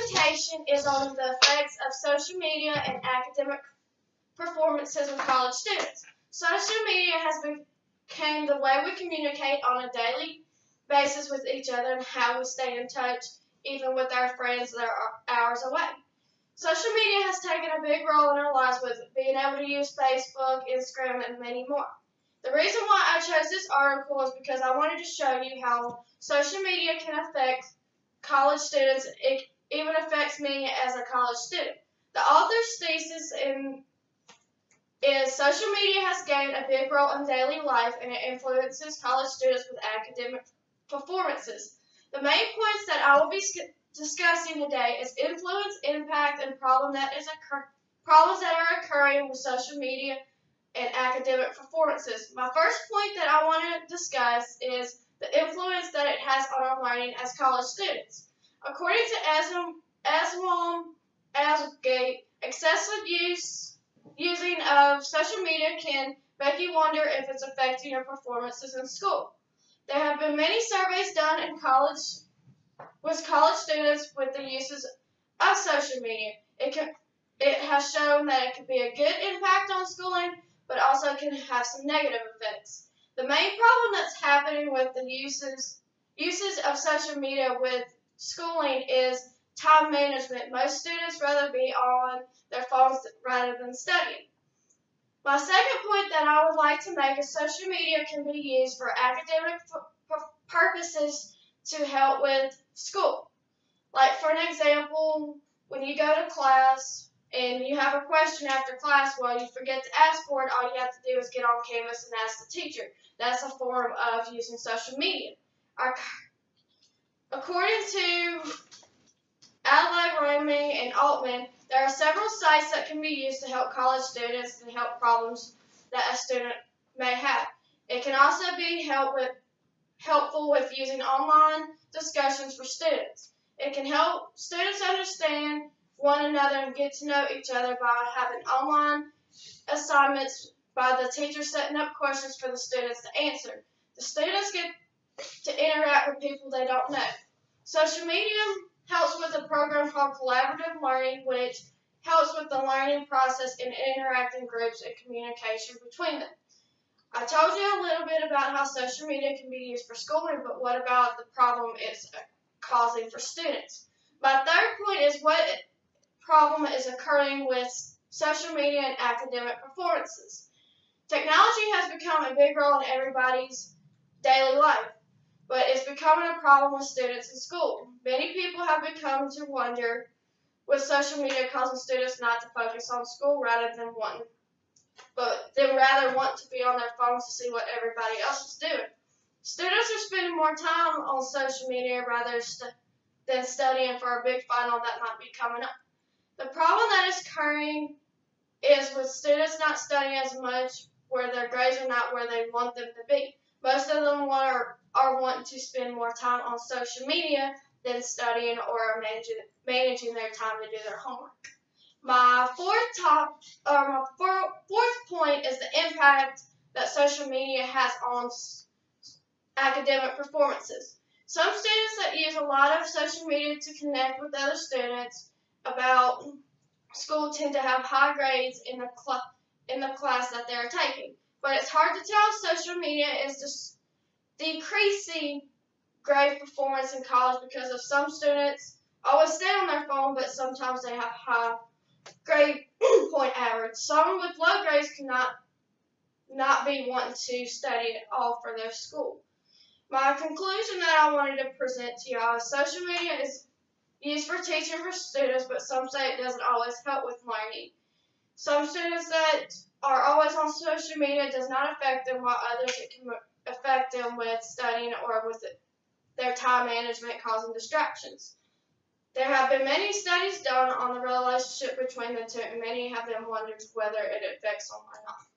presentation is on the effects of social media and academic performances with college students. Social media has become the way we communicate on a daily basis with each other and how we stay in touch even with our friends that are hours away. Social media has taken a big role in our lives with being able to use Facebook, Instagram, and many more. The reason why I chose this article is because I wanted to show you how social media can affect college students. It even affects me as a college student. The author's thesis is social media has gained a big role in daily life and it influences college students with academic performances. The main points that I will be discussing today is influence, impact, and problems that are occurring with social media and academic performances. My first point that I want to discuss is the influence that it has on our learning as college students. According to Asgate, excessive using of social media can make you wonder if it's affecting your performances in school. There have been many surveys done in college students with the uses of social media. It has shown that it can be a good impact on schooling, but also can have some negative effects. The main problem that's happening with the uses of social media with schooling is time management. Most students rather be on their phones rather than studying. My second point that I would like to make is social media can be used for academic purposes to help with school. Like for an example, when you go to class and you have a question after class, well, you forget to ask for it, all you have to do is get on Canvas and ask the teacher. That's a form of using social media. According to Adelaide, Romy, and Altman, there are several sites that can be used to help college students and help problems that a student may have. It can also be helpful with using online discussions for students. It can help students understand one another and get to know each other by having online assignments, by the teacher setting up questions for the students to answer. The students get to interact with people they don't know. Social media helps with a program called collaborative learning, which helps with the learning process and interacting groups and communication between them. I told you a little bit about how social media can be used for schooling, but what about the problem it's causing for students? My third point is what problem is occurring with social media and academic performances. Technology has become a big role in everybody's daily life, but it's becoming a problem with students in school. Many people have become to wonder with social media causing students not to focus on school rather want to be on their phones to see what everybody else is doing. Students are spending more time on social media rather than studying for a big final that might be coming up. The problem that is occurring is with students not studying as much, where their grades are not where they want them to be. Most of them are wanting to spend more time on social media than studying or managing their time to do their homework. My fourth point is the impact that social media has on academic performances. Some students that use a lot of social media to connect with other students about school tend to have high grades in the class that they're taking. But it's hard to tell if social media is just decreasing grade performance in college because of some students always stay on their phone, but sometimes they have high grade point average. Some with low grades cannot not be wanting to study at all for their school. My conclusion that I wanted to present to y'all is social media is used for teaching for students, but some say it doesn't always help with learning. Some students that are always on social media does not affect them, while others it can affect them with studying or with their time management causing distractions. There have been many studies done on the relationship between the two, and many have been wondered whether it affects them or not.